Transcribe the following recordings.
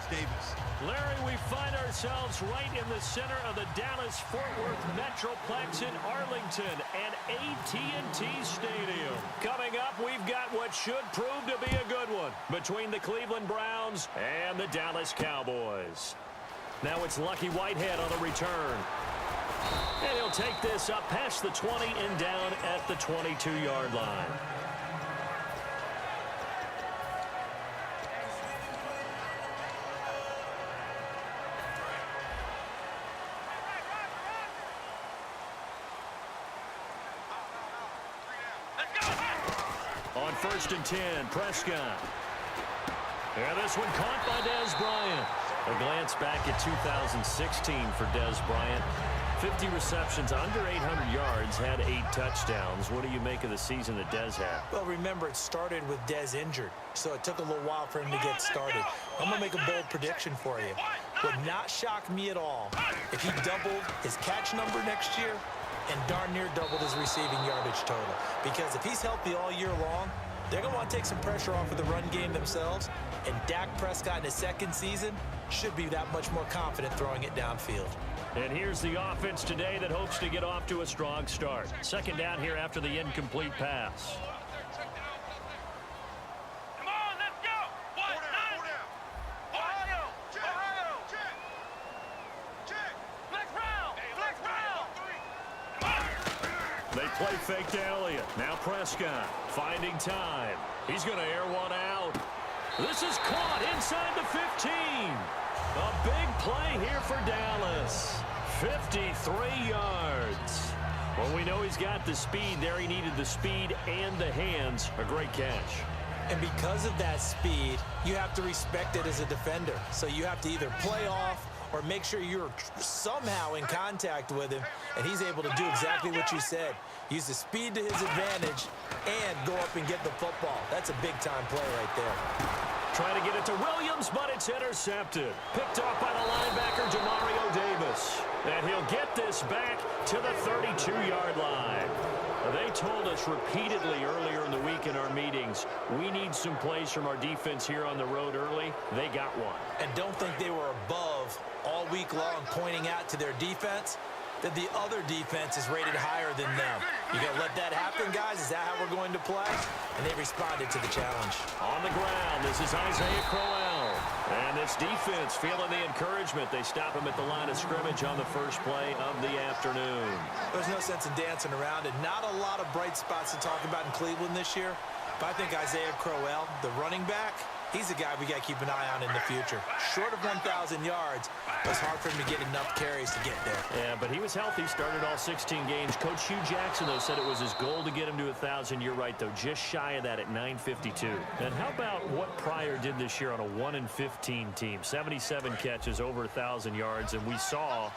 Davis. Larry, we find ourselves right in the center of the Dallas-Fort Worth Metroplex in Arlington and AT&T Stadium. Coming up, we've got what should prove to be a good one between the Cleveland Browns and the Dallas Cowboys. Now it's Lucky Whitehead on the return. And he'll take this up past the 20 and down at the 22-yard line. On 1st and 10, Prescott. And this one caught by Dez Bryant. A glance back at 2016 for Dez Bryant. 50 receptions, under 800 yards, had 8 touchdowns. What do you make of the season that Dez had? Well, remember, it started with Dez injured, so it took a little while for him to get started. I'm going to make a bold prediction for you. Would not shock me at all if he doubled his catch number next year and darn near doubled his receiving yardage total. Because if he's healthy all year long, they're going to want to take some pressure off of the run game themselves, and Dak Prescott in his second season should be that much more confident throwing it downfield. And here's the offense today that hopes to get off to a strong start. 2nd down here after the incomplete pass. Come on, let's go! They play fake to Elliott. Now Prescott finding time. He's going to air one out. This is caught inside the 15. A big play here for Dallas. 53 yards. Well, we know he's got the speed there. He needed the speed and the hands. A great catch. And because of that speed, you have to respect it as a defender. So you have to either play off or make sure you're somehow in contact with him, and he's able to do exactly what you said. Use the speed to his advantage and go up and get the football. That's a big-time play right there. Trying to get it to Williams, but it's intercepted. Picked off by the linebacker, Demario Davis. And he'll get this back to the 32-yard line. They told us repeatedly earlier in the week in our meetings, we need some plays from our defense here on the road early. They got one. And don't think they were above all week long pointing out to their defense that the other defense is rated higher than them. You going to let that happen, guys? Is that how we're going to play? And they responded to the challenge. On the ground, this is Isaiah Crowell. And this defense feeling the encouragement. They stop him at the line of scrimmage on the first play of the afternoon. There's no sense in dancing around it. Not a lot of bright spots to talk about in Cleveland this year. But I think Isaiah Crowell, the running back, he's a guy we got to keep an eye on in the future. Short of 1,000 yards, it was hard for him to get enough carries to get there. Yeah, but he was healthy, started all 16 games. Coach Hugh Jackson, though, said it was his goal to get him to 1,000. You're right, though, just shy of that at 952. And how about what Pryor did this year on a 1-15 team? 77 catches, over 1,000 yards, and we saw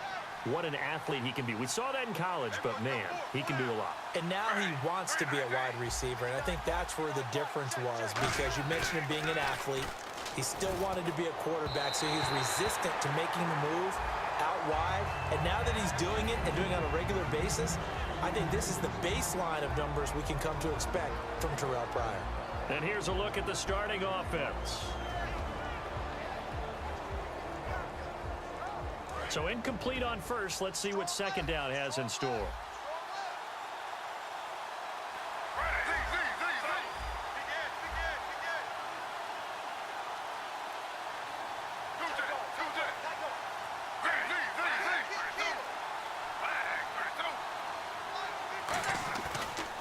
what an athlete he can be. We saw that in college, but, man, he can do a lot. And now he wants to be a wide receiver, and I think that's where the difference was, because you mentioned him being an athlete. He still wanted to be a quarterback, so he was resistant to making the move out wide. And now that he's doing it and doing it on a regular basis, I think this is the baseline of numbers we can come to expect from Terrell Pryor. And here's a look at the starting offense. So incomplete on first. Let's see what 2nd down has in store.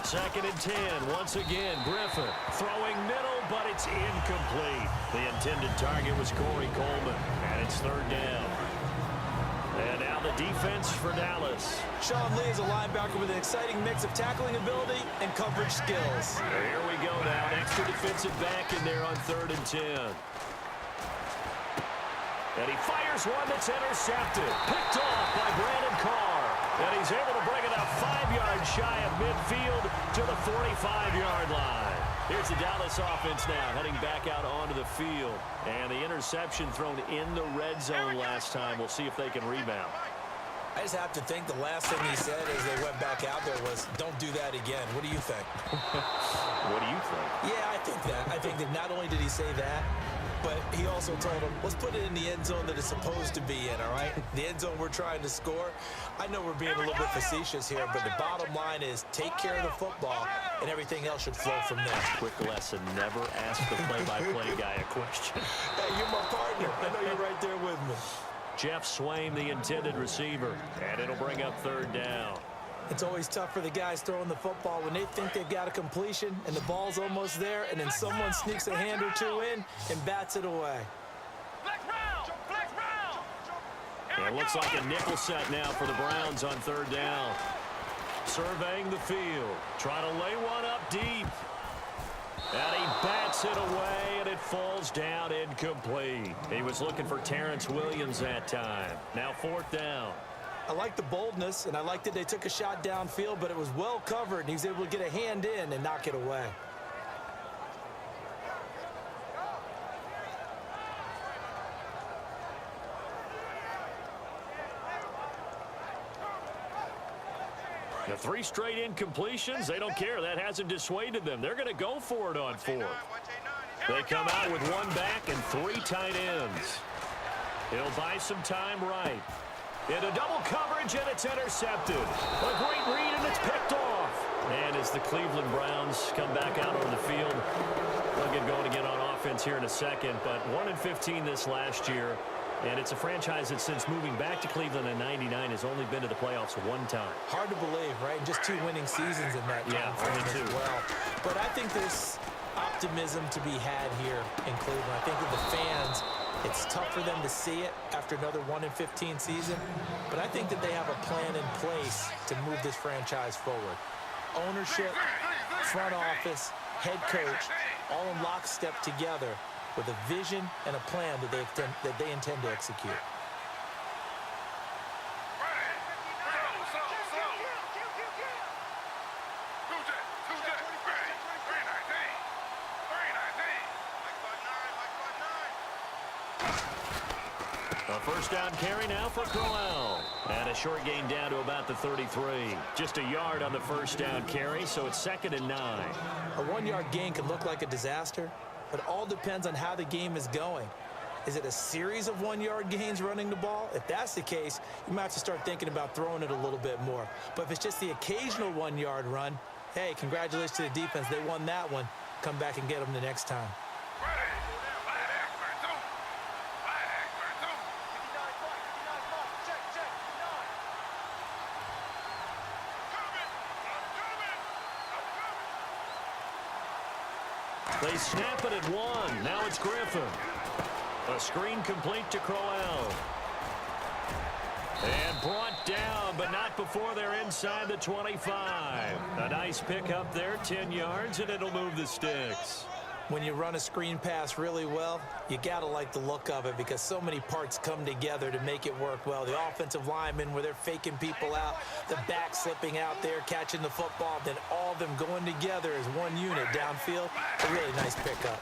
Second and 10. Once again, Griffin throwing middle, but it's incomplete. The intended target was Corey Coleman, and it's 3rd down. And now the defense for Dallas. Sean Lee is a linebacker with an exciting mix of tackling ability and coverage skills. Here we go now. An extra defensive back in there on 3rd and 10. And he fires one that's intercepted. Picked off by Brandon Carr. And he's able to bring it up 5 yards shy of midfield to the 45-yard line. Here's the Dallas offense now heading back out onto the field. And the interception thrown in the red zone last time. We'll see if they can rebound. I just have to think the last thing he said as they went back out there was, don't do that again. What do you think? What do you think? Yeah, I think that. I think that not only did he say that, But he also told him, let's put it in the end zone that it's supposed to be in, all right? The end zone we're trying to score. I know we're being a little bit facetious here, but the bottom line is take care of the football, and everything else should flow from there. Quick lesson, never ask the play-by-play guy a question. Hey, you're my partner. I know you're right there with me. Jeff Swaim, the intended receiver, and it'll bring up third down. It's always tough for the guys throwing the football when they think they've got a completion and the ball's almost there, and then someone sneaks a hand or two in and bats it away. It looks like a nickel set now for the Browns on third down. Surveying the field, trying to lay one up deep. And he bats it away, and it falls down incomplete. He was looking for Terrence Williams that time. Now fourth down. I like the boldness, and I like that they took a shot downfield, but it was well covered, and he was able to get a hand in and knock it away. The 3 straight incompletions, they don't care. That hasn't dissuaded them. They're going to go for it on fourth. They come out with 1 back and 3 tight ends. He'll buy some time right. Into double coverage, and it's intercepted. A great read, and it's picked off. And as the Cleveland Browns come back out on the field, they'll get going again on offense here in a second. But 1-15 this last year. And it's a franchise that since moving back to Cleveland in '99 has only been to the playoffs 1 time. Hard to believe, right? Just 2 winning seasons in that time frame as well. But I think there's optimism to be had here in Cleveland. I think that the fans, it's tough for them to see it after another 1-15 season. But I think that they have a plan in place to move this franchise forward. Ownership, front office, head coach, all in lockstep together, with a vision and a plan that they intend to execute. A first down carry now for Crowell. And a short gain down to about the 33. Just a yard on the first down carry, so it's 2nd and 9. A 1-yard gain can look like a disaster, but it all depends on how the game is going. Is it a series of 1-yard gains running the ball? If that's the case, you might have to start thinking about throwing it a little bit more. But if it's just the occasional 1-yard run, hey, congratulations to the defense. They won that one. Come back and get them the next time. They snap it at 1. Now it's Griffin. A screen complete to Crowell. And brought down, but not before they're inside the 25. A nice pickup there, 10 yards, and it'll move the sticks. When you run a screen pass really well, you got to like the look of it because so many parts come together to make it work well. The offensive linemen where they're faking people out, the back slipping out there, catching the football, then all of them going together as one unit downfield. A really nice pickup.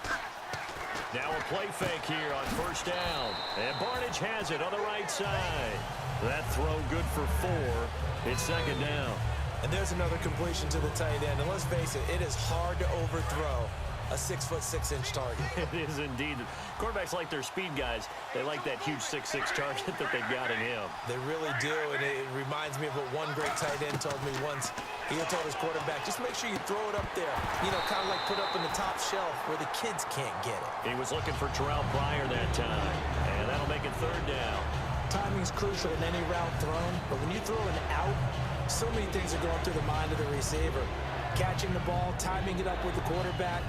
Now a play fake here on first down. And Barnidge has it on the right side. That throw good for 4. It's 2nd down. And there's another completion to the tight end. And let's face it, it is hard to overthrow a 6'6" target. It is indeed. Quarterbacks like their speed guys. They like that huge 6'6" target that they've got in him. They really do, and it reminds me of what one great tight end told me once. He told his quarterback, just make sure you throw it up there. You know, kind of like put up in the top shelf where the kids can't get it. He was looking for Terrell Pryor that time, and that'll make it 3rd down. Timing's crucial in any route thrown, but when you throw an out, so many things are going through the mind of the receiver. Catching the ball, timing it up with the quarterback.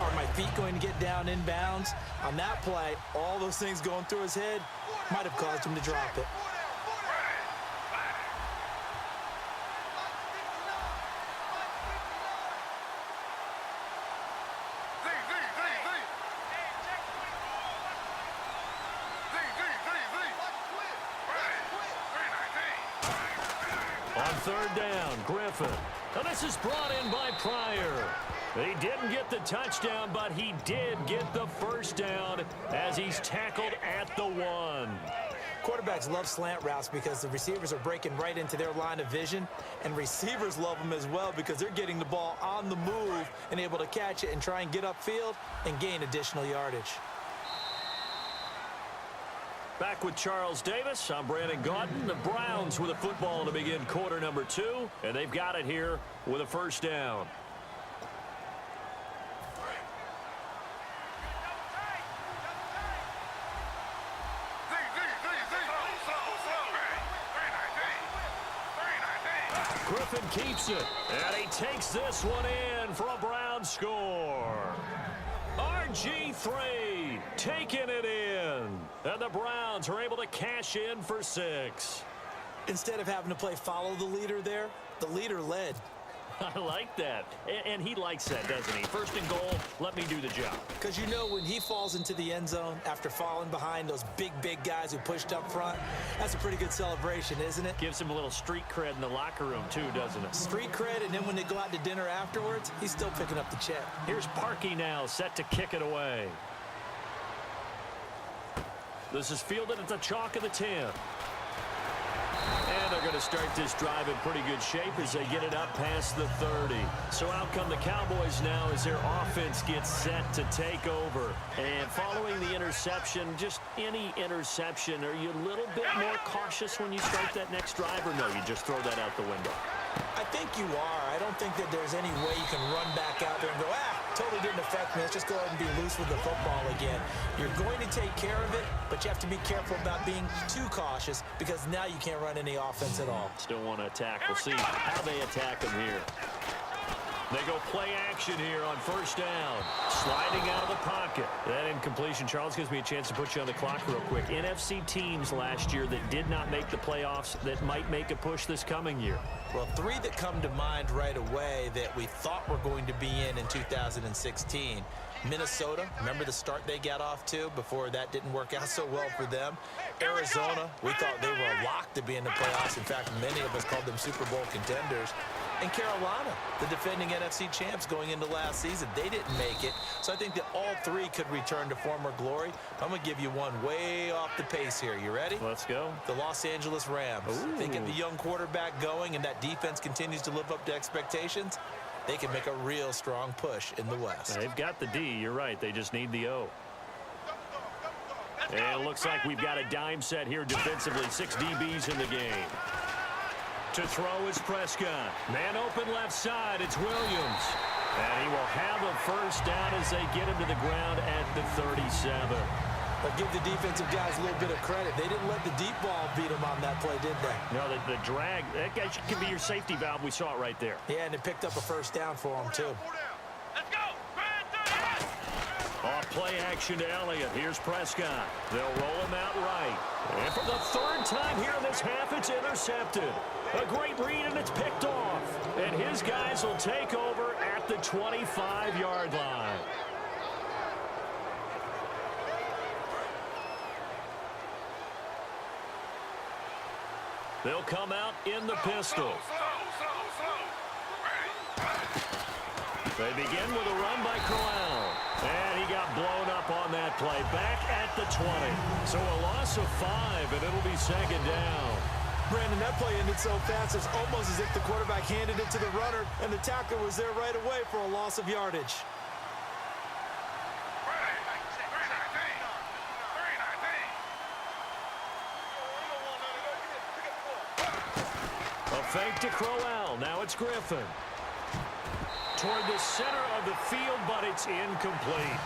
Are my feet going to get down inbounds? On that play, all those things going through his head might have caused him to drop it. On 3rd down, Griffin. Now this is brought in by Pryor. He didn't get the touchdown, but he did get the first down as he's tackled at the 1. Quarterbacks love slant routes because the receivers are breaking right into their line of vision, and receivers love them as well because they're getting the ball on the move and able to catch it and try and get upfield and gain additional yardage. Back with Charles Davis. I'm Brandon Gaudin. The Browns with a football to begin quarter number 2, and they've got it here with a first down. Griffin keeps it, and he takes this one in for a Brown score. RG3 taking it in, and the Browns are able to cash in for 6. Instead of having to play follow the leader there, the leader led. I like that, and he likes that, doesn't he? First and goal, let me do the job. Because you know when he falls into the end zone after falling behind those big guys who pushed up front, that's a pretty good celebration, isn't it? Gives him a little street cred in the locker room, too, doesn't it? Street cred, and then when they go out to dinner afterwards, he's still picking up the check. Here's Parkey now, set to kick it away. This is fielded at the chalk of the 10. And they're going to start this drive in pretty good shape as they get it up past the 30. So out come the Cowboys now as their offense gets set to take over. And following the interception, just any interception, are you a little bit more cautious when you start that next drive, or no, you just throw that out the window? I think you are. I don't think that there's any way you can run back out there and go, totally didn't affect me. Let's just go ahead and be loose with the football again. You're going to take care of it, but you have to be careful about being too cautious because now you can't run any offense at all. Still want to attack. We'll see how they attack them here. They go play action here on first down. Sliding out of the pocket. That incompletion, Charles, gives me a chance to put you on the clock real quick. NFC teams last year that did not make the playoffs that might make a push this coming year. Well, 3 that come to mind right away that we thought were going to be in 2016. Minnesota, remember the start they got off to before that didn't work out so well for them. Arizona, we thought they were a lock to be in the playoffs. In fact, many of us called them Super Bowl contenders. And Carolina, the defending NFC champs going into last season, they didn't make it. So I think that all 3 could return to former glory. I'm going to give you one way off the pace here. You ready? Let's go. The Los Angeles Rams. Ooh. They get the young quarterback going, and that defense continues to live up to expectations. They can make a real strong push in the West. They've got the D. You're right. They just need the O. And it looks like we've got a dime set here defensively. 6 DBs in the game. To throw is Prescott. Man open left side. It's Williams. And he will have a first down as they get him to the ground at the 37. But give the defensive guys a little bit of credit. They didn't let the deep ball beat them on that play, did they? No, the drag, that guy can be your safety valve. We saw it right there. Yeah, and it picked up a first down for them, too. Let's go. Off play action to Elliott. Here's Prescott. They'll roll him out right. And for the 3rd time here in this half, it's intercepted. A great read, and it's picked off. And his guys will take over at the 25-yard line. They'll come out in the pistol. They begin with a run by Crowell. And he got blown up on that play. Back at the 20. So a loss of 5, and it'll be 2nd down. Brandon, that play ended so fast, it's almost as if the quarterback handed it to the runner, and the tackler was there right away for a loss of yardage. A fake to Crowell. Now it's Griffin. Toward the center of the field, but it's incomplete.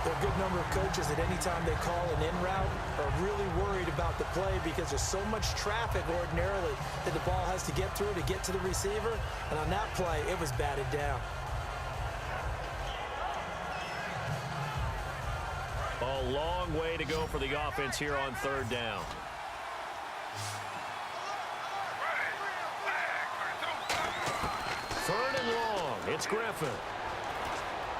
There are a good number of coaches that any time they call an in route are really worried about the play because there's so much traffic ordinarily that the ball has to get through to get to the receiver. And on that play, it was batted down. A long way to go for the offense here on 3rd down. 3rd and long. It's Griffin.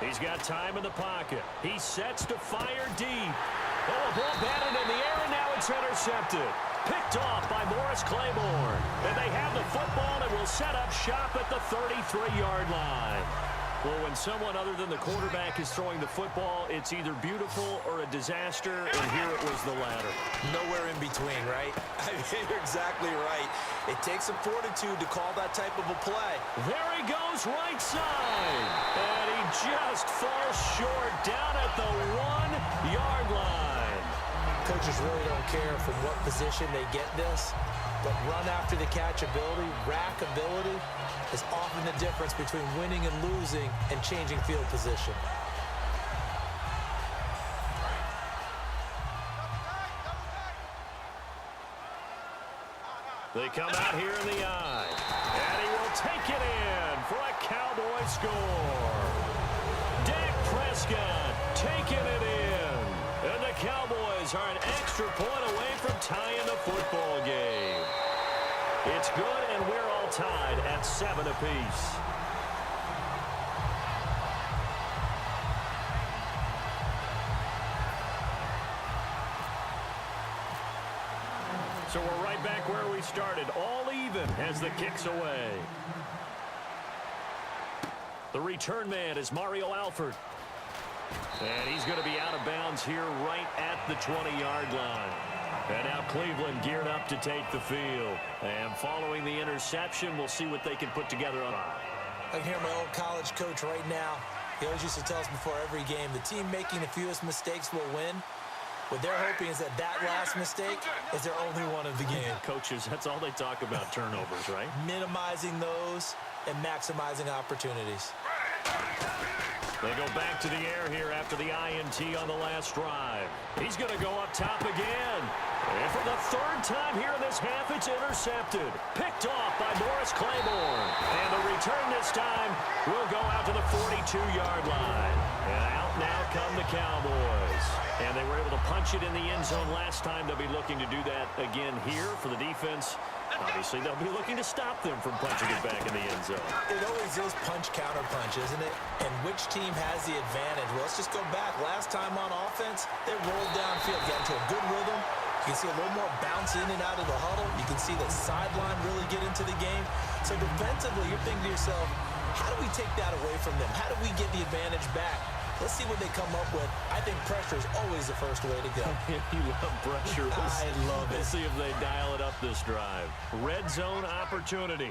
He's got time in the pocket. He sets to fire deep. Oh, a ball batted in the air, and now it's intercepted. Picked off by Morris Claiborne. And they have the football and will set up shop at the 33-yard line. Well, when someone other than the quarterback is throwing the football, it's either beautiful or a disaster, and here it was the latter. Nowhere in between, right? I mean, you're exactly right. It takes some fortitude to call that type of a play. There he goes right side. And he just falls short down at the 1-yard line. Coaches really don't care from what position they get this, but run after the catch ability, rack ability, is often the difference between winning and losing and changing field position. They come out here in the eye, and he will take it in for a Cowboy score. Dak Prescott taking it in, and the Cowboys are an extra point away from tying the football game. It's good, and we're all tied at 7 apiece. So we're right back where we started, all even as the kick's away. The return man is Mario Alford. And he's going to be out of bounds here right at the 20-yard line. And now Cleveland geared up to take the field. And following the interception, we'll see what they can put together on. I can hear my old college coach right now. He always used to tell us before every game, the team making the fewest mistakes will win. What they're hoping is that last mistake is their only one of the game. Coaches, that's all they talk about, turnovers, right? Minimizing those and maximizing opportunities. They go back to the air here after the INT on the last drive. He's going to go up top again. And for the third time here in this half, it's intercepted. Picked off by Morris Claiborne. And the return this time will go out to the 42-yard line. And out now come the Cowboys. And they were able to punch it in the end zone last time. They'll be looking to do that again here for the defense. Obviously, they'll be looking to stop them from punching it back in the end zone. It always is punch-counter-punch, isn't it? And which team has the advantage? Well, let's just go back. Last time on offense, they rolled downfield, got into a good rhythm. You can see a little more bounce in and out of the huddle. You can see the sideline really get into the game. So defensively, you're thinking to yourself, how do we take that away from them? How do we get the advantage back? Let's see what they come up with. I think pressure is always the first way to go. You love pressure. I love it. We'll see if they dial it up this drive. Red zone opportunity.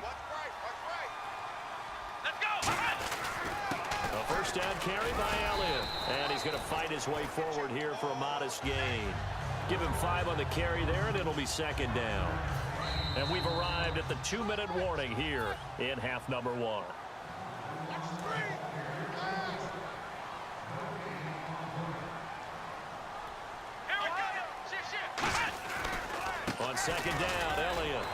Let's go. A first down carry by Elliott. And he's going to fight his way forward here for a modest gain. Give him 5 on the carry there, and it'll be second down. And we've arrived at the 2-minute warning here in half number 1. On second down, Elliott.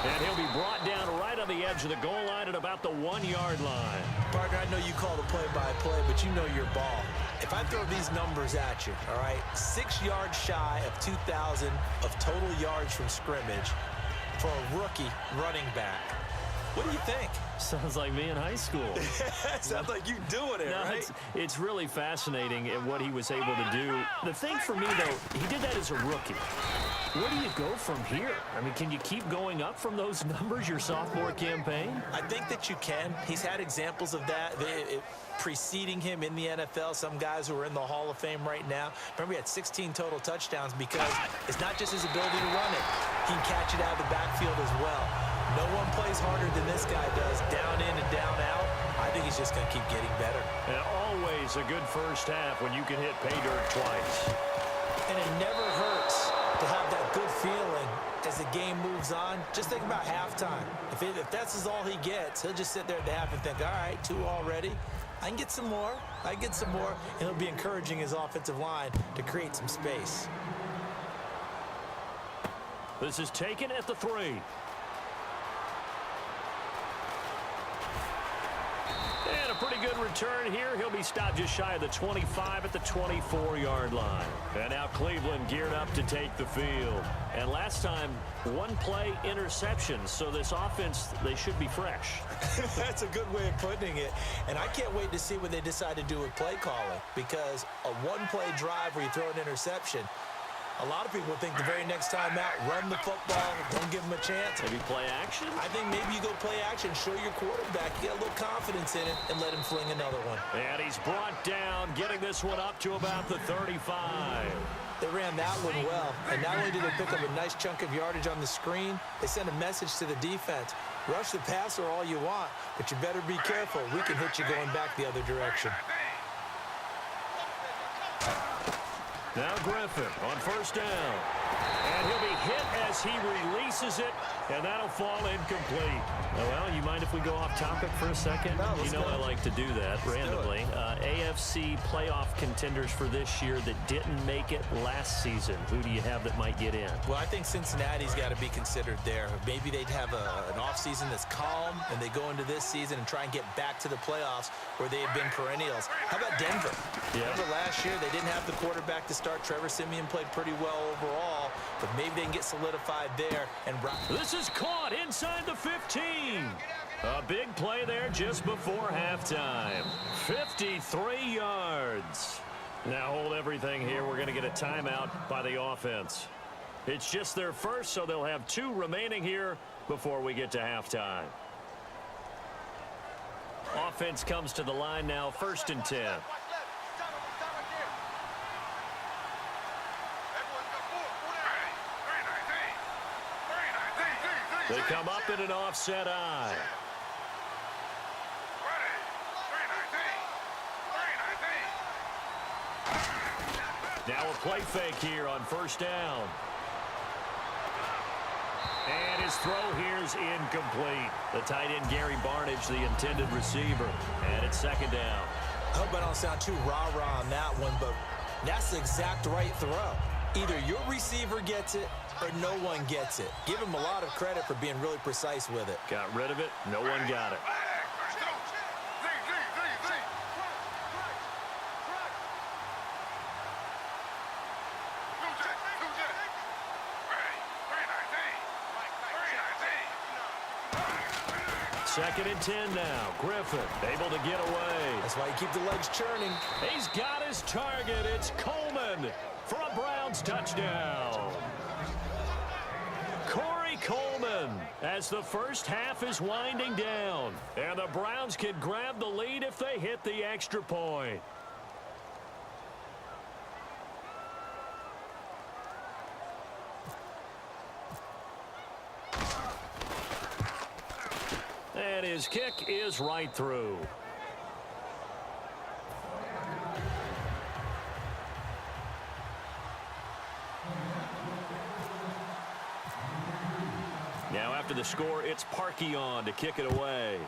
And he'll be brought down right on the edge of the goal line at about the 1-yard line. Partner, I know you call the play-by-play, but you know your ball. If I throw these numbers at you, all right, 6 yards shy of 2,000 of total yards from scrimmage for a rookie running back. What do you think? Sounds like me in high school. Sounds like you doing it, no, right? It's really fascinating at what he was able to do. The thing for me, though, he did that as a rookie. Where do you go from here? I mean, can you keep going up from those numbers your sophomore campaign? I think that you can. He's had examples of that preceding him in the NFL. Some guys who are in the Hall of Fame right now. Remember, he had 16 total touchdowns because it's not just his ability to run it. He can catch it out of the backfield as well. No one plays harder than this guy does, down in and down out. I think he's just going to keep getting better. And always a good first half when you can hit pay dirt twice. And it never hurts to have that good feeling as the game moves on. Just think about halftime. If that's all he gets, he'll just sit there at the half and think, all right, 2 already. I can get some more. I can get some more. And he'll be encouraging his offensive line to create some space. This is taken at the 3. And a pretty good return here. He'll be stopped just shy of the 25 at the 24-yard line. And now Cleveland geared up to take the field. And last time, 1-play interception. So this offense, they should be fresh. That's a good way of putting it. And I can't wait to see what they decide to do with play calling. Because a 1-play drive where you throw an interception, a lot of people think the very next time out, run the football, don't give him a chance. Maybe play action? I think maybe you go play action, show your quarterback, get a little confidence in it, and let him fling another one. And he's brought down, getting this one up to about the 35. They ran that one well, and not only did they pick up a nice chunk of yardage on the screen, they sent a message to the defense. Rush the passer all you want, but you better be careful. We can hit you going back the other direction. Now Griffin on first down. And he'll be hit as he releases it, and that'll fall incomplete. Well, you mind if we go off topic for a second? No, you know I like to do that randomly. AFC playoff contenders for this year that didn't make it last season. Who do you have that might get in? Well, I think Cincinnati's got to be considered there. Maybe they'd have an offseason that's calm, and they go into this season and try and get back to the playoffs where they have been perennials. How about Denver? Yeah. Remember last year they didn't have the quarterback to start. Trevor Siemian played pretty well overall, but maybe they can get solidified there. And this is caught inside the 15. A big play there just before halftime. 53 yards. Now hold everything here. We're going to get a timeout by the offense. It's just their first, so they'll have 2 remaining here before we get to halftime. Offense comes to the line now, 1st and 10. They come up in an offset eye. Now a play fake here on first down. And his throw here is incomplete. The tight end, Gary Barnidge, the intended receiver. And it's 2nd down. I hope I don't sound too rah-rah on that one, but that's the exact right throw. Either your receiver gets it or no one gets it. Give him a lot of credit for being really precise with it. Got rid of it. No one got it. Second and 10 now. Griffin able to get away. That's why you keep the legs churning. He's got his target. It's Coleman for a Browns touchdown. Corey Coleman as the first half is winding down. And the Browns can grab the lead if they hit the extra point. And his kick is right through. Now after the score, it's Parkey on to kick it away.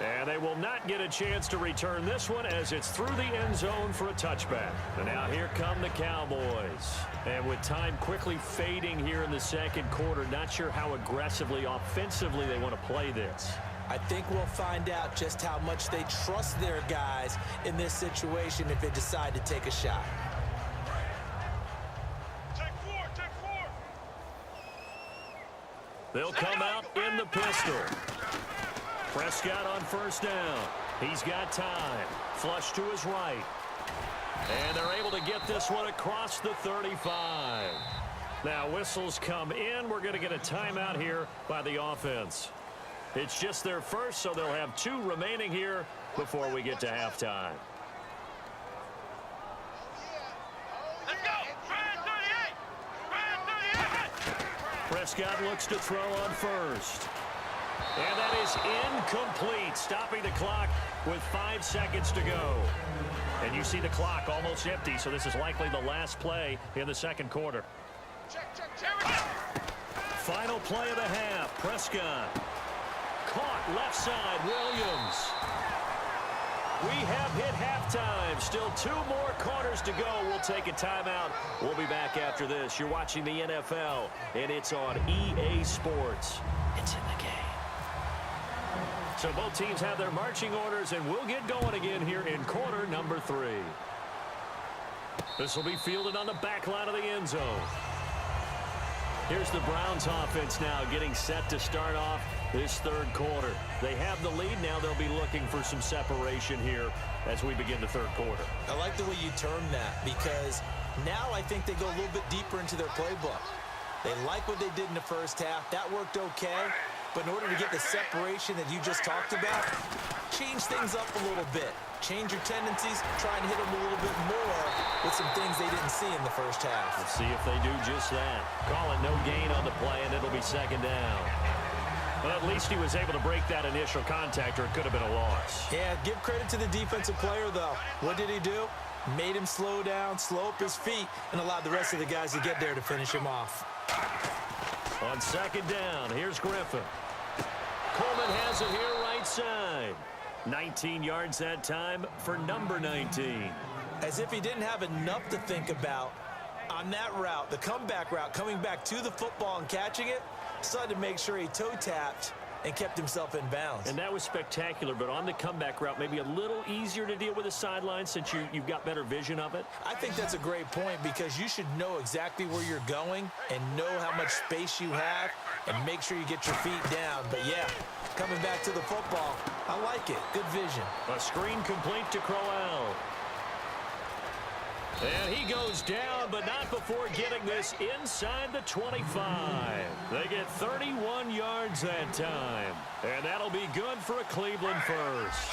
And they will not get a chance to return this one as it's through the end zone for a touchback. And now here come the Cowboys. And with time quickly fading here in the second quarter, not sure how aggressively, offensively they want to play this. I think we'll find out just how much they trust their guys in this situation if they decide to take a shot. They'll come out in the pistol. Prescott on first down. He's got time. Flush to his right. And they're able to get this one across the 35. Now whistles come in. We're going to get a timeout here by the offense. It's just their first, so they'll have 2 remaining here before we get to halftime. Let's go! Try 38! Prescott looks to throw on first. And that is incomplete, stopping the clock with 5 seconds to go. And you see the clock almost empty, so this is likely the last play in the second quarter. Final play of the half, Prescott. Caught left side, Williams. We have hit halftime. Still 2 more quarters to go. We'll take a timeout. We'll be back after this. You're watching the NFL, and it's on EA Sports. It's in the game. So both teams have their marching orders, and we'll get going again here in quarter number 3. This will be fielded on the back line of the end zone. Here's the Browns offense now getting set to start off this third quarter. They have the lead. Now they'll be looking for some separation here as we begin the third quarter. I like the way you term that because now I think they go a little bit deeper into their playbook. They like what they did in the first half. That worked okay. But in order to get the separation that you just talked about, change things up a little bit. Change your tendencies, try and hit them a little bit more with some things they didn't see in the first half. Let's see if they do just that. Call it no gain on the play, and it'll be 2nd down. Well, at least he was able to break that initial contact, or it could have been a loss. Yeah, give credit to the defensive player, though. What did he do? Made him slow down, slow up his feet, and allowed the rest of the guys to get there to finish him off. On second down, here's Griffin. Coleman has it here right side. 19 yards that time for number 19. As if he didn't have enough to think about on that route, the comeback route, coming back to the football and catching it, decided to make sure he toe-tapped and kept himself in bounds. And that was spectacular, but on the comeback route, maybe a little easier to deal with the sideline since you've got better vision of it. I think that's a great point because you should know exactly where you're going and know how much space you have and make sure you get your feet down. But, yeah, coming back to the football, I like it. Good vision. A screen complete to Crowell. And he goes down, but not before getting this inside the 25. They get 31 yards that time. And that'll be good for a Cleveland first.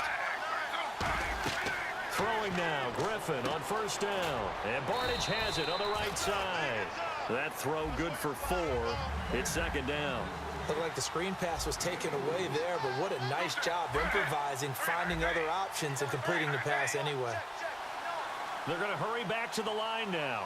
Throwing now, Griffin on first down. And Barnage has it on the right side. That throw good for 4. It's second down. Looked like the screen pass was taken away there, but what a nice job improvising, finding other options, and completing the pass anyway. They're going to hurry back to the line now.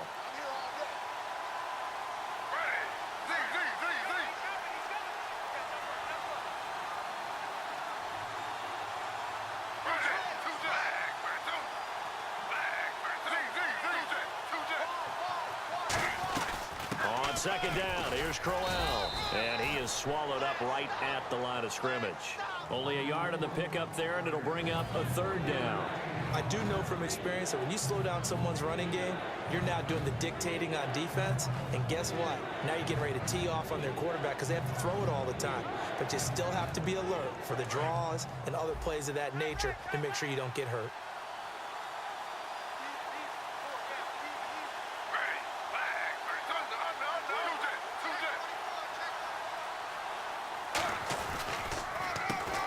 On second down, here's Crowell. And he is swallowed up right at the line of scrimmage. Only a yard on the pickup there, and it'll bring up a third down. I do know from experience that when you slow down someone's running game, you're now doing the dictating on defense. And guess what? Now you're getting ready to tee off on their quarterback because they have to throw it all the time. But you still have to be alert for the draws and other plays of that nature to make sure you don't get hurt.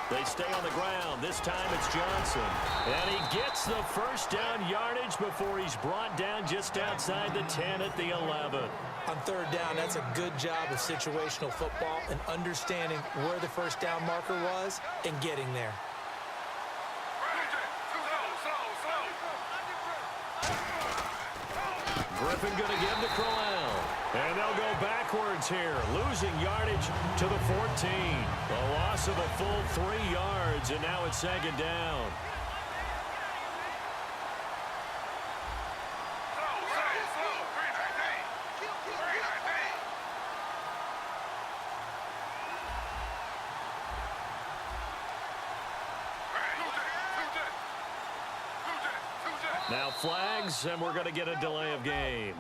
They stay on the ground. This time it's Johnson. And he gets the first down yardage before he's brought down just outside the 10 at the 11. On third down, that's a good job of situational football and understanding where the first down marker was and getting there. Griffin going to give to Crowell. And they'll go backwards here, losing yardage to the 14. A loss of a full 3 yards, and now it's second down. Now flags, and we're going to get a delay of game.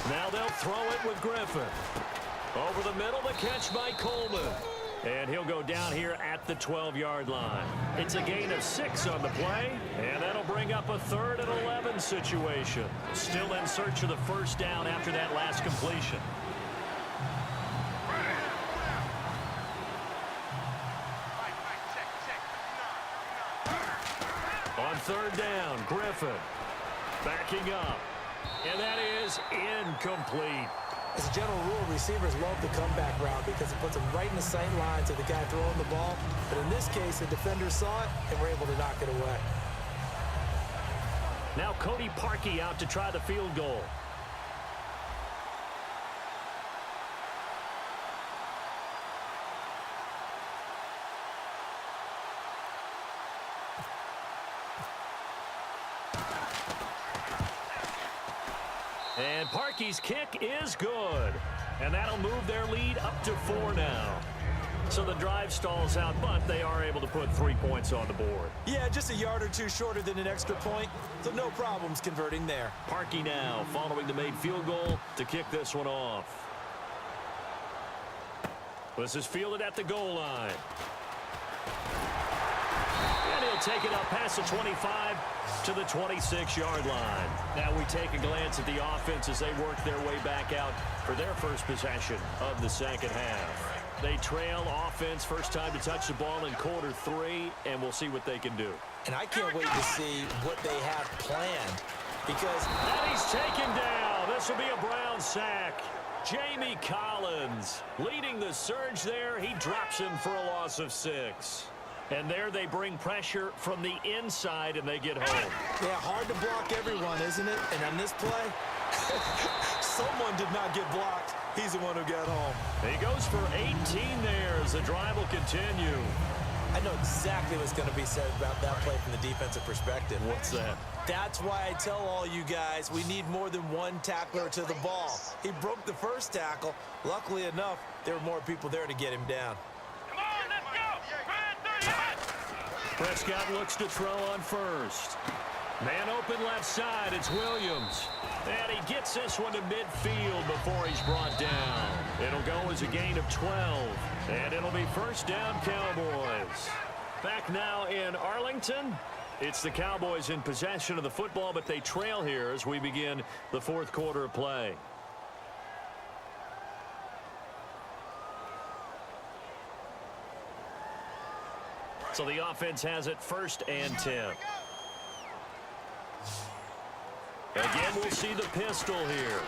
Now they'll throw it with Griffin. Over the middle, the catch by Coleman. And he'll go down here at the 12-yard line. It's a gain of 6 on the play, and that'll bring up a 3rd and 11 situation. Still in search of the first down after that last completion. On third down, Griffin backing up. And that is incomplete. As a general rule, receivers love the comeback route because it puts them right in the sight lines of the guy throwing the ball. But in this case, the defender saw it and were able to knock it away. Now Cody Parkey out to try the field goal. And Parkey's kick is good. And that'll move their lead up to 4 now. So the drive stalls out, but they are able to put 3 points on the board. Yeah, just a yard or two shorter than an extra point, so no problems converting there. Parkey now following the made field goal to kick this one off. This is fielded at the goal line. And he'll take it up past the 25 to the 26-yard line. Now we take a glance at the offense as they work their way back out for their first possession of the second half. They trail offense, first time to touch the ball in quarter 3, and we'll see what they can do. And I can't wait to see what they have planned because... And he's taken down. This will be a Brown sack. Jamie Collins leading the surge there. He drops him for a loss of 6. And there they bring pressure from the inside, and they get home. Yeah, hard to block everyone, isn't it? And on this play, someone did not get blocked. He's the one who got home. He goes for 18 there as the drive will continue. I know exactly what's going to be said about that play from the defensive perspective. What's that? That's why I tell all you guys we need more than one tackler to the ball. He broke the first tackle. Luckily enough, there were more people there to get him down. Come on, let's go. Prescott looks to throw on first. Man open left side, it's Williams. And he gets this one to midfield before he's brought down. It'll go as a gain of 12. And it'll be first down Cowboys. Back now in Arlington. It's the Cowboys in possession of the football, but they trail here as we begin the fourth quarter of play. So the offense has it first and 10. Again, we'll see the pistol here.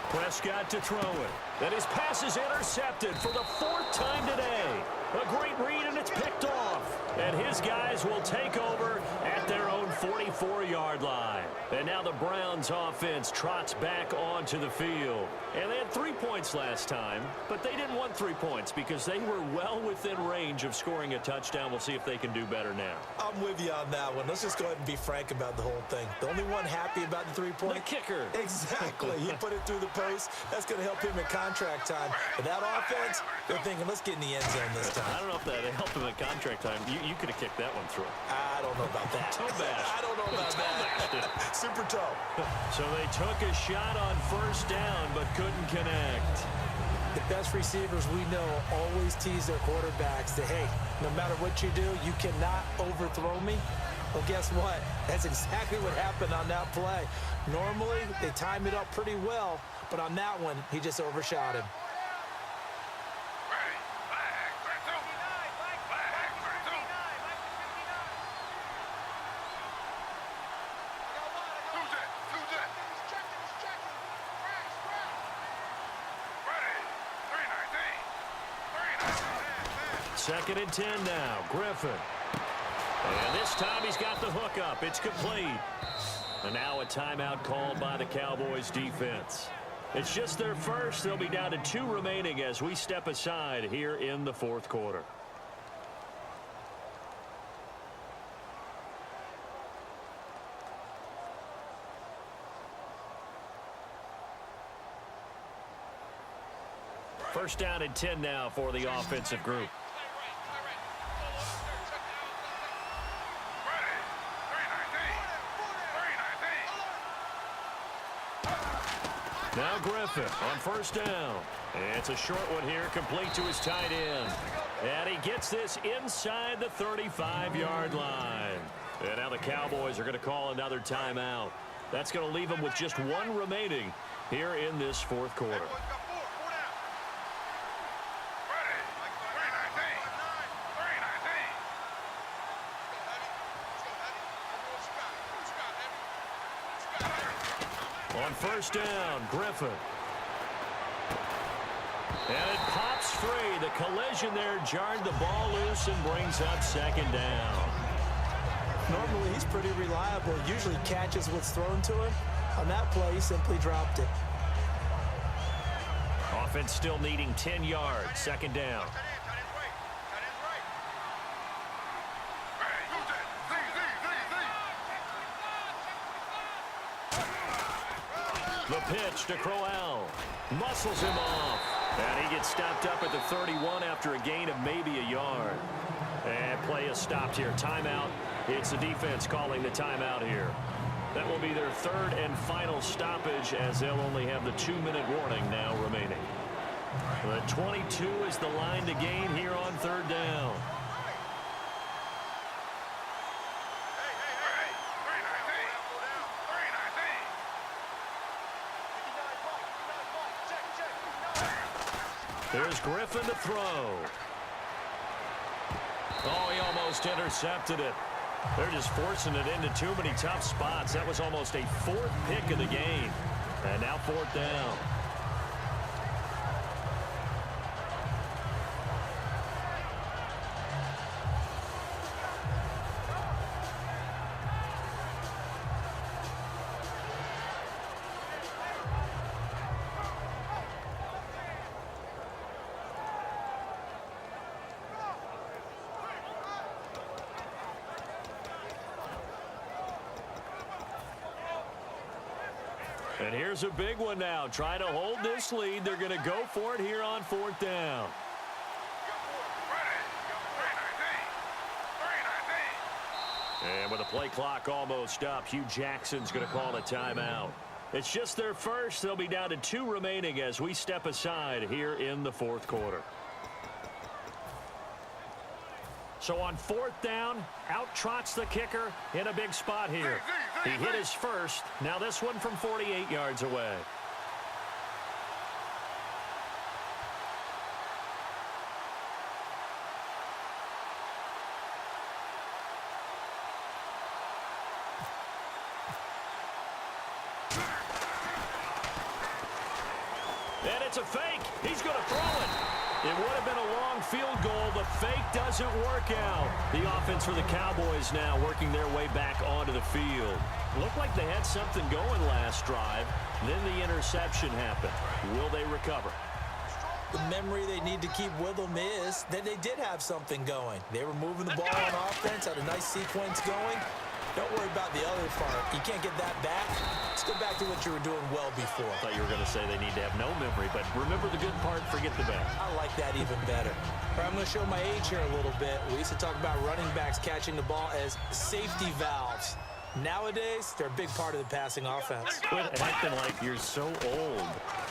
Prescott to throw it. And his pass is intercepted for the 4th time today. A great read, and it's picked off. And his guys will take over at their own 44-yard line. And now the Browns offense trots back onto the field. And they had 3 points last time, but they didn't want 3 points because they were well within range of scoring a touchdown. We'll see if they can do better now. I'm with you on that one. Let's just go ahead and be frank about the whole thing. The only one happy about the 3-point? The kicker. Exactly. He put it through the post. That's going to help him in contract time. But that offense, they're thinking, let's get in the end zone this time. I don't know if that helped him in contract time. You could have kicked that one through. I don't know about that. Toe bash. I don't know about that. Super toe. So they took a shot on first down, but couldn't connect. The best receivers we know always tease their quarterbacks that, hey, no matter what you do, you cannot overthrow me. Well, guess what? That's exactly what happened on that play. Normally, they time it up pretty well, but on that one, he just overshot him. Second and 10 now. Griffin. And this time he's got the hook up. It's complete. And now a timeout called by the Cowboys defense. It's just their first. They'll be down to 2 remaining as we step aside here in the fourth quarter. First down and 10 now for the offensive group. Now Griffin on first down. It's a short one here, complete to his tight end. And he gets this inside the 35-yard line. And now the Cowboys are going to call another timeout. That's going to leave them with just 1 remaining here in this fourth quarter. On first down, Griffin. And it pops free. The collision there jarred the ball loose and brings up second down. Normally, he's pretty reliable. Usually catches what's thrown to him. On that play, he simply dropped it. Offense still needing 10 yards. Second down. The pitch to Crowell. Muscles him off. And he gets stopped up at the 31 after a gain of maybe a yard. And play is stopped here. Timeout. It's the defense calling the timeout here. That will be their 3rd and final stoppage as they'll only have the 2-minute warning now remaining. The 22 is the line to gain here on 3rd down. Here's Griffin to throw. Oh, he almost intercepted it. They're just forcing it into too many tough spots. That was almost a fourth pick of the game. And now fourth down. And here's a big one now. Trying to hold this lead. They're going to go for it here on fourth down. And with the play clock almost up, Hugh Jackson's going to call a timeout. It's just their first. They'll be down to 2 remaining as we step aside here in the fourth quarter. So on fourth down, out trots the kicker in a big spot here. He hit his first. Now this one from 48 yards away. And it's a fake. He's going to throw it. It would have been a long field goal. The fake doesn't work out. The offense for the Cowboys now working their way back onto the field. Looked like they had something going last drive. Then the interception happened. Will they recover? The memory they need to keep with them is that they did have something going. They were moving the ball on offense, had a nice sequence going. Don't worry about the other part. You can't get that back. Let's go back to what you were doing well before. I thought you were going to say they need to have no memory, but remember the good part, forget the bad. I like that even better. All right, I'm going to show my age here a little bit. We used to talk about running backs catching the ball as safety valves. Nowadays, they're a big part of the passing offense. Quit acting like you're so old.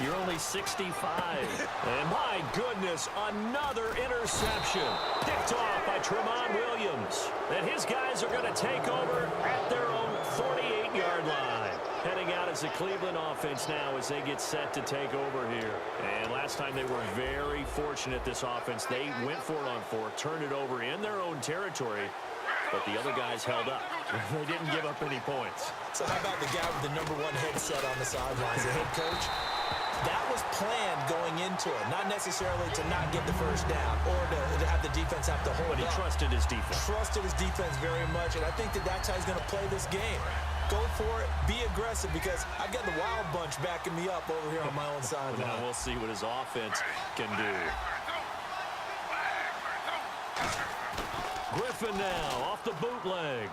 You're only 65. And my goodness, another interception. Picked off by Tramon Williams. And his guys are going to take over at their own 48-yard line. Heading out as the Cleveland offense now as they get set to take over here. And last time they were very fortunate, this offense. They went for it on fourth, turned it over in their own territory. But the other guys held up. They didn't give up any points. So how about the guy with the #1 headset on the sidelines, the head coach? That was planned going into it, not necessarily to not get the first down or to have the defense have to hold But he up. trusted his defense. Trusted his defense very much, and I think that that's how he's going to play this game. Go for it, be aggressive, because I've got the wild bunch backing me up over here on my own sideline. Now we'll see what his offense can do. Griffin now off the bootleg.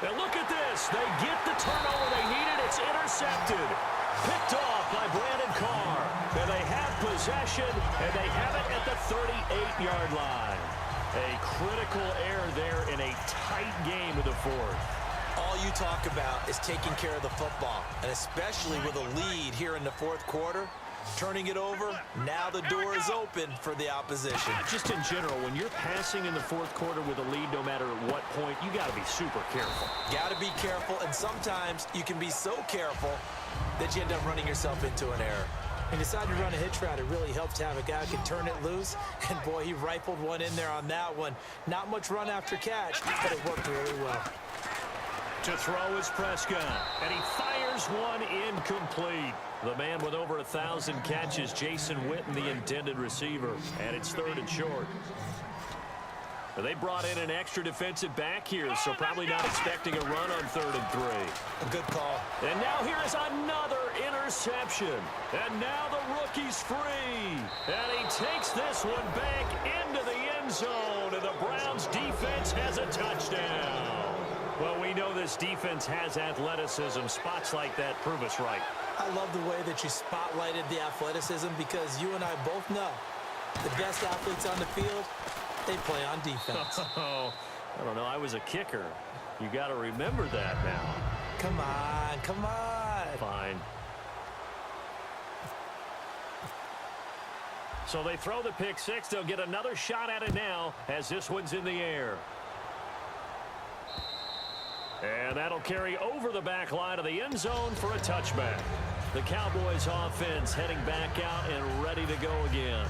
And look at this. They get the turnover they needed. It's intercepted. Picked off by Brandon Carr. And they have possession, and they have it at the 38-yard line. A critical error there in a tight game of the fourth. All you talk about is taking care of the football, and especially with a lead here in the fourth quarter. Turning it over, now the door is open for the opposition. Just in general, when you're passing in the fourth quarter with a lead, no matter at what point, you got to be super careful. Got to be careful, and sometimes you can be so careful that you end up running yourself into an error. And decide to run a hitch route. It really helps to have a guy who can turn it loose. And boy, he rifled one in there on that one. Not much run after catch, but it worked really well. To throw is Prescott, and he fires one incomplete. The man with over 1,000 catches, Jason Witten, the intended receiver, and it's 3rd and short. They brought in an extra defensive back here, so probably not expecting a run on 3rd and 3. A good call. And now here's another interception. And now the rookie's free. And he takes this one back into the end zone, and the Browns defense has a touchdown. Well, we know this defense has athleticism. Spots like that prove us right. I love the way that you spotlighted the athleticism, because you and I both know the best athletes on the field, they play on defense. Oh, I don't know. I was a kicker. You got to remember that now. Come on, come on. Fine. So they throw the pick six. They'll get another shot at it now as this one's in the air. And that'll carry over the back line of the end zone for a touchback. The Cowboys offense heading back out and ready to go again.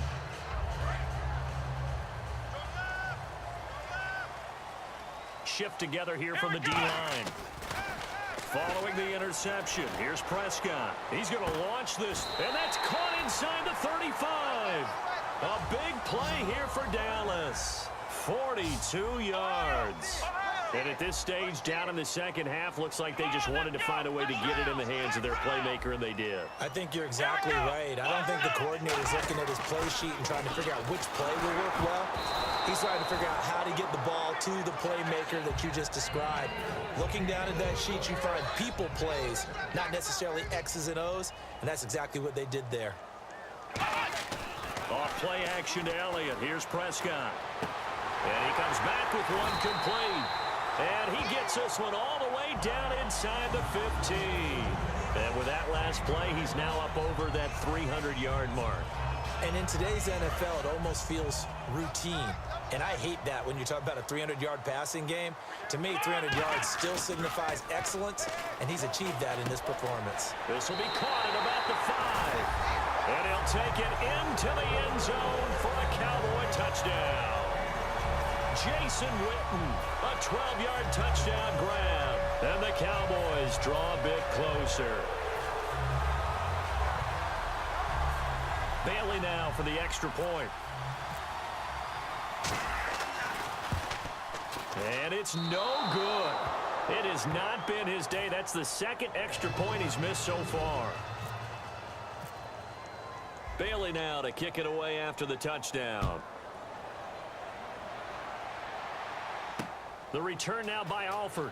Shift together here from the D-line. Following the interception, here's Prescott. He's going to launch this, and that's caught inside the 35. A big play here for Dallas. 42 yards. And at this stage, down in the second half, looks like they just wanted to find a way to get it in the hands of their playmaker, and they did. I think you're exactly right. I don't think the coordinator's looking at his play sheet and trying to figure out which play will work well. He's trying to figure out how to get the ball to the playmaker that you just described. Looking down at that sheet, you find people plays, not necessarily X's and O's, and that's exactly what they did there. Off play action to Elliott. Here's Prescott. And he comes back with one complete. And he gets this one all the way down inside the 15. And with that last play, he's now up over that 300-yard mark. And in today's NFL, it almost feels routine. And I hate that when you talk about a 300-yard passing game. To me, 300 yards still signifies excellence, and he's achieved that in this performance. This will be caught at about the 5. And he'll take it into the end zone for a Cowboy touchdown. Jason Witten, a 12-yard touchdown grab. And the Cowboys draw a bit closer. Bailey now for the extra point. And it's no good. It has not been his day. That's the second extra point he's missed so far. Bailey now to kick it away after the touchdown. The return now by Alford.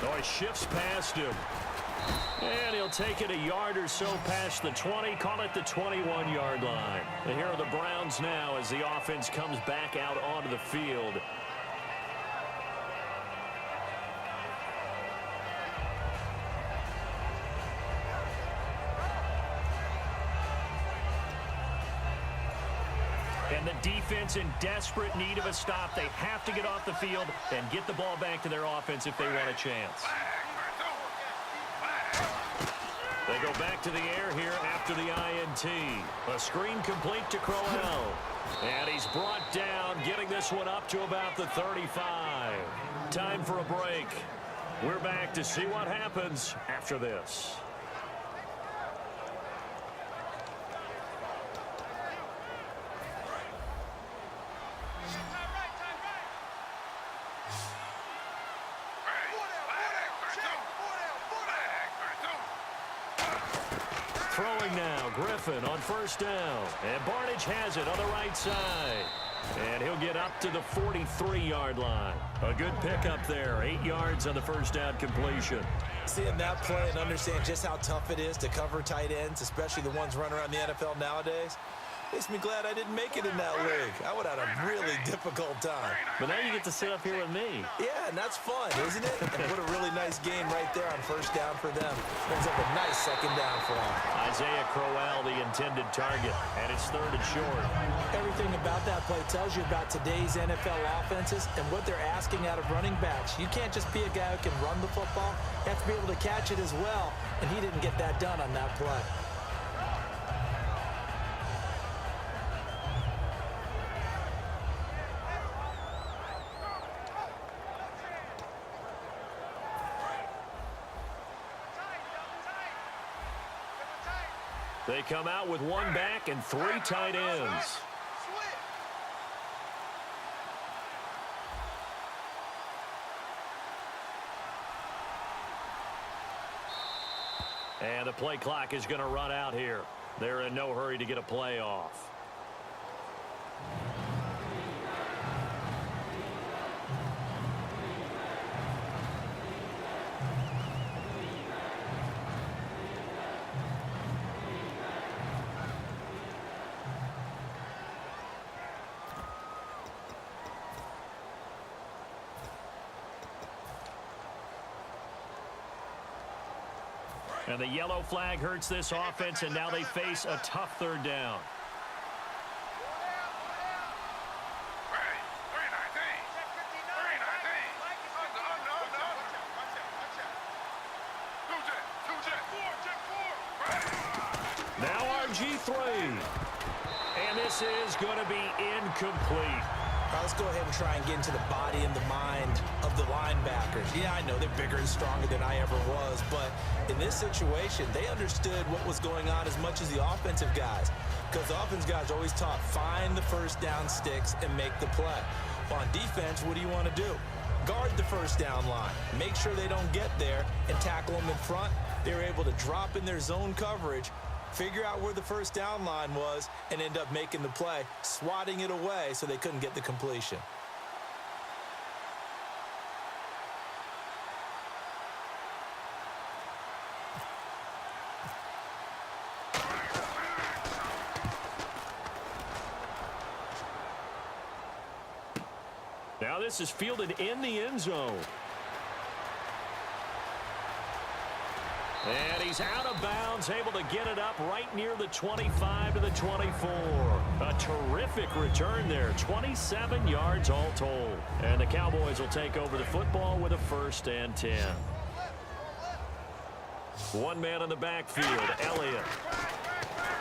Oh, he shifts past him. And he'll take it a yard or so past the 20, call it the 21-yard line. And here are the Browns now as the offense comes back out onto the field. And the defense in desperate need of a stop. They have to get off the field and get the ball back to their offense if they want a chance. They go back to the air here after the INT. A screen complete to Crowell. And he's brought down, getting this one up to about the 35. Time for a break. We're back to see what happens after this. Throwing now, Griffin on first down. And Barnage has it on the right side. And he'll get up to the 43-yard line. A good pickup there, 8 yards on the first down completion. Seeing that play and understand just how tough it is to cover tight ends, especially the ones running around the NFL nowadays, makes me glad I didn't make it in that league. I would have had a really difficult time. But now you get to sit up here with me. Yeah, and that's fun, isn't it? And what a really nice game right there on first down for them. Brings up a nice second down for them. Isaiah Crowell, the intended target, and it's third and short. Everything about that play tells you about today's NFL offenses and what they're asking out of running backs. You can't just be a guy who can run the football. You have to be able to catch it as well, and he didn't get that done on that play. They come out with one back and 3 tight ends. And the play clock is going to run out here. They're in no hurry to get a play off. And the yellow flag hurts this offense, and now they face a tough third down. Now RG3. And this is going to be incomplete. Let's go ahead and try and get into the body and the mind of the linebackers. Yeah, I know they're bigger and stronger than I ever was, but in this situation, they understood what was going on as much as the offensive guys, because the offensive guys always taught, find the first down sticks and make the play. Well, on defense, what do you want to do? Guard the first down line. Make sure they don't get there and tackle them in front. They were able to drop in their zone coverage, figure out where the first down line was, and end up making the play, swatting it away so they couldn't get the completion. Now this is fielded in the end zone. And he's out of bounds, able to get it up right near the 25 to the 24. A terrific return there, 27 yards all told. And the Cowboys will take over the football with a 1st and 10. One man in the backfield, Elliott.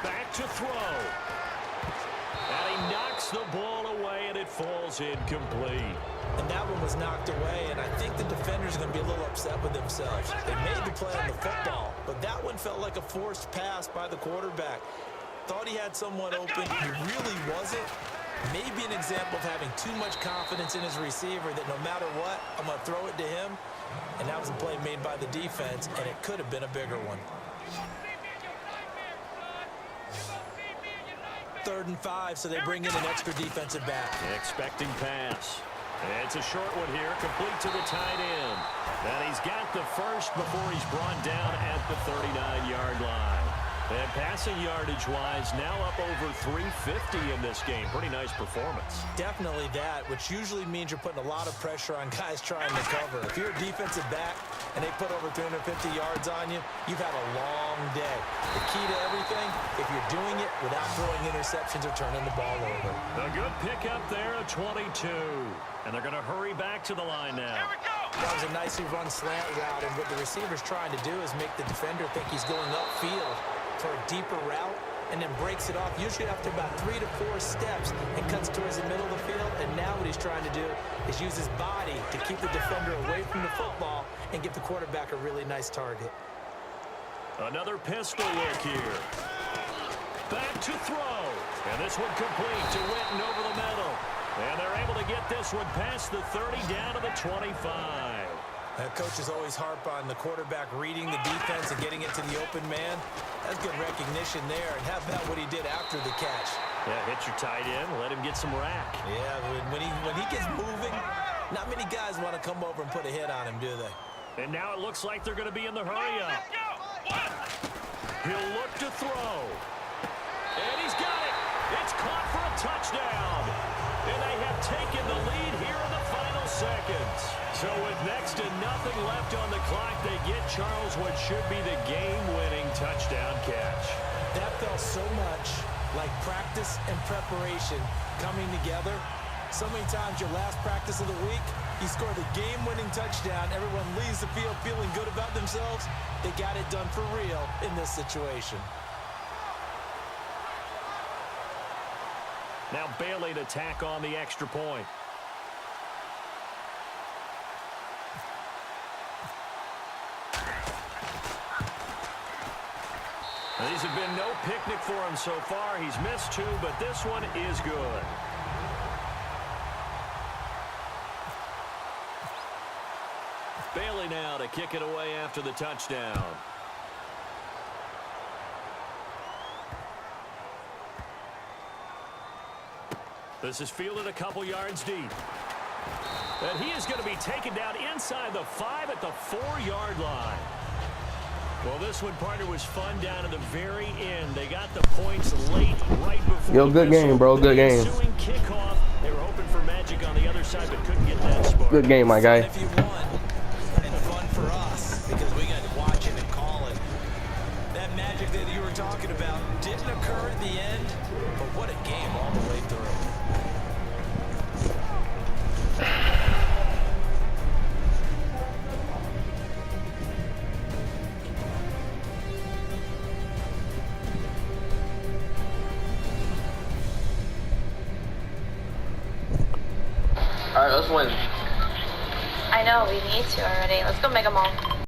Back to throw. And he knocks the ball away, and it falls incomplete. And that one was knocked away, and I think the defenders are going to be a little upset with themselves. They made the play on the football, but that one felt like a forced pass by the quarterback. Thought he had someone open. He really wasn't. Maybe an example of having too much confidence in his receiver that no matter what, I'm going to throw it to him. And that was a play made by the defense, and it could have been a bigger one. 3rd and 5, so they bring in an extra defensive back. Expecting pass. It's a short one here, complete to the tight end. And he's got the first before he's brought down at the 39-yard line. And passing yardage-wise, now up over 350 in this game. Pretty nice performance. Definitely that, which usually means you're putting a lot of pressure on guys trying to cover. If you're a defensive back and they put over 350 yards on you, you've had a long day. The key to everything, if you're doing it without throwing interceptions or turning the ball over. A good pickup there at 22. And they're going to hurry back to the line now. That was a nicely run slant route, and what the receiver's trying to do is make the defender think he's going upfield for a deeper route, and then breaks it off, usually after about 3 to 4 steps, and cuts towards the middle of the field. And now what he's trying to do is use his body to keep the defender away from the football and give the quarterback a really nice target. Another pistol look here. Back to throw. And this one complete to Witten over the middle. And they're able to get this one past the 30 down to the 25. Coaches always harp on the quarterback reading the defense and getting it to the open man. That's good recognition there. And how about what he did after the catch? Yeah, hit your tight end, let him get some rack. Yeah, when he gets moving, not many guys want to come over and put a hit on him, do they? And now it looks like they're going to be in the hurry up. He'll look to throw. And he's got it. It's caught for a touchdown. And they have taken the lead here in the final seconds. So with next to nothing left on the clock, they get Charles what should be the game-winning touchdown catch. That felt so much like practice and preparation coming together. So many times your last practice of the week, you score the game-winning touchdown. Everyone leaves the field feeling good about themselves. They got it done for real in this situation. Now Bailey to tack on the extra point. These have been no picnic for him so far. He's missed 2, but this one is good. Bailey now to kick it away after the touchdown. This is fielded a couple yards deep. And he is going to be taken down inside the 5 at the 4-yard line. Well, this one, partner, was fun down to the very end. They got the points late, right before Yo, good game, bro. Good game. Kickoff. They were hoping for magic on the other side, but couldn't get that spark. Good game, my guy. If you won, and fun for us because we got to watch it and call it. That magic that you were talking about didn't occur at the end, but what a game all the way through. Alright, let's win. I know, we need to already. Let's go Mega Mall.